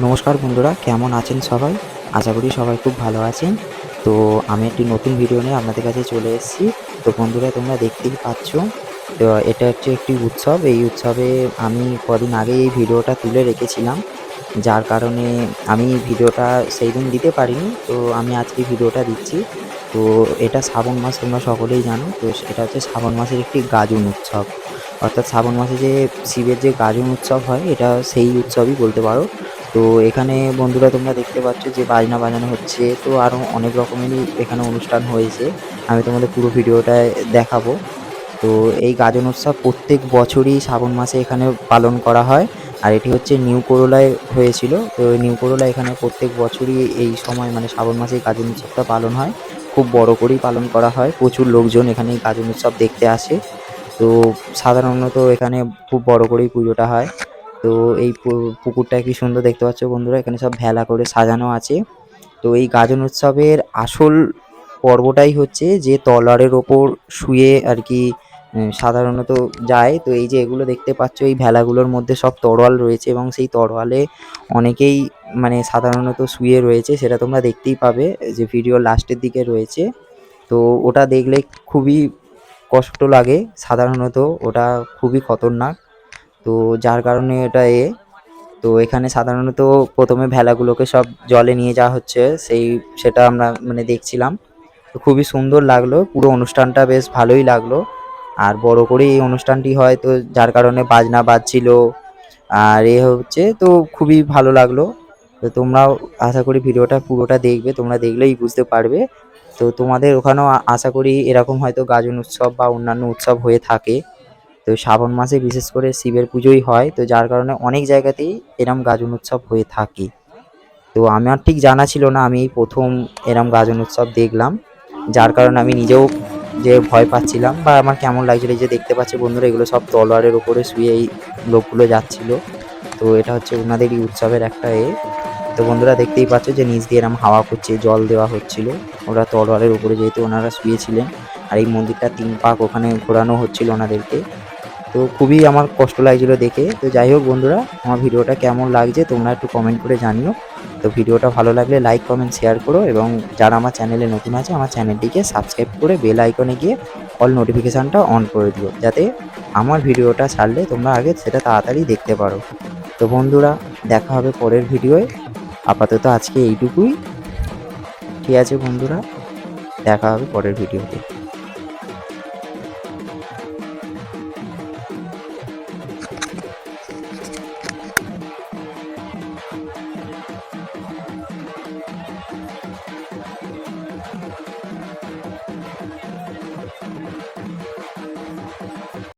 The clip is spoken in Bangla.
নমস্কার বন্ধুরা, কেমন আছেন সবাই? আশা করি সবাই খুব ভালো আছেন। তো আমি একটি নতুন ভিডিও নিয়ে আপনাদের কাছে চলে এসেছি। তো বন্ধুরা, তোমরা দেখতেই পাচ্ছ, তো এটা হচ্ছে একটি উৎসব। এই উৎসবে আমি কদিন আগে এই ভিডিওটা তুলে রেখেছিলাম, যার কারণে আমি ভিডিওটা সেইদিন দিতে পারিনি। তো আমি আজকে ভিডিওটা দিচ্ছি। তো এটা শ্রাবণ মাস, তোমরা সকলেই জানো। তো এটা হচ্ছে শ্রাবণ মাসের একটি গাজন উৎসব। অর্থাৎ শ্রাবণ মাসে যে শিবের যে গাজন উৎসব হয়, এটা সেই উৎসবই বলতে পারো। তো এখানে বন্ধুরা তোমরা দেখতে পাচ্ছ যে বাজনা বাজানো হচ্ছে। তো আরও অনেক রকমেরই এখানে অনুষ্ঠান হয়েছে, আমি তোমাদের পুরো ভিডিওটায় দেখাবো। তো এই গাজন উৎসব প্রত্যেক বছরই শ্রাবণ মাসে এখানে পালন করা হয়। আর এটি হচ্ছে নিউ করলায় হয়েছিল। তো নিউ করলা এখানে প্রত্যেক বছরই এই সময় মানে শ্রাবণ মাসে গাজন উৎসবটা পালন হয়। খুব বড় করেই পালন করা হয়, প্রচুর লোকজন এখানে এই গাজন উৎসব দেখতে আসে। তো সাধারণত এখানে খুব বড় করেই পুজোটা হয়। তো এই পুকুরটা কি সুন্দর দেখতে পাচ্ছ বন্ধুরা, এখানে সব ভেলা করে সাজানো আছে। তো এই গাজন উৎসবের আসল পর্বটাই হচ্ছে যে তলোয়ারের ওপর শুয়ে আর কি সাধারণত যায়। তো এই যে এগুলো দেখতে পাচ্ছ, এই ভেলাগুলোর মধ্যে সব তরোয়াল রয়েছে এবং সেই তরোয়ালে অনেকেই মানে সাধারণত শুয়ে রয়েছে, সেটা তোমরা দেখতেই পাবে যে ভিডিও লাস্টের দিকে রয়েছে। তো ওটা দেখলে খুবই কষ্ট লাগে, সাধারণত ওটা খুবই খতরনাক। তো যার কারণে এটা তো এখানে সাধারণত প্রথমে ভেলাগুলোকে সব জলে নিয়ে যাওয়া হচ্ছে, সেটা আমরা মানে দেখছিলাম। তো খুবই সুন্দর লাগলো, পুরো অনুষ্ঠানটা বেশ ভালোই লাগলো। আর বড় করে এই অনুষ্ঠানটি হয়, তো যার কারণে বাজনা বাজছিল আর হচ্ছে, তো খুবই ভালো লাগলো। তো তোমরাও আশা করি ভিডিওটা পুরোটা দেখবে, তোমরা দেখলেই বুঝতে পারবে। তো তোমাদের ওখানেও আশা করি এরকম হয়তো গাজন উৎসব বা অন্যান্য উৎসব হয়ে থাকে। তো শ্রাবণ মাসে বিশেষ করে শিবের পুজোই হয়, তো যার কারণে অনেক জায়গাতেই এরম গাজন উৎসব হয়ে থাকে। তো আমার ঠিক জানা ছিল না, আমি এই প্রথম এরম গাজন উৎসব দেখলাম, যার কারণে আমি নিজেও যে ভয় পাচ্ছিলাম বা আমার কেমন লাগছিল। এই যে দেখতে পাচ্ছি বন্ধুরা, এগুলো সব তলোয়ারের ওপরে শুয়ে এই লোকগুলো যাচ্ছিল। তো এটা হচ্ছে ওনাদেরই উৎসবের একটা তো বন্ধুরা দেখতেই পাচ্ছ যে নিচ দিয়ে এরম হাওয়া করছে, জল দেওয়া হচ্ছিল। ওরা তলোয়ারের উপরে যেহেতু ওনারা শুয়েছিলেন, আর এই মন্দিরটা 3 পাক ওখানে ঘোরানো হচ্ছিল ওনাদেরকে। তো খুবই আমার কষ্ট লাগছিল দেখে। তো যাই হোক বন্ধুরা, আমার ভিডিওটা কেমন লাগছে তোমরা একটু কমেন্ট করে জানিও। তো ভিডিওটা ভালো লাগলে লাইক কমেন্ট শেয়ার করো, এবং যারা আমার চ্যানেলে নতুন আছে আমার চ্যানেলটিকে সাবস্ক্রাইব করে বেল আইকনে গিয়ে অল নোটিফিকেশানটা অন করে দিও, যাতে আমার ভিডিওটা ছাড়লে তোমরা আগে সেটা তাড়াতাড়ি দেখতে পারো। তো বন্ধুরা, দেখা হবে পরের ভিডিওয়। আপাতত আজকে এইটুকুই। ঠিক আছে বন্ধুরা, দেখা হবে পরের ভিডিওতে।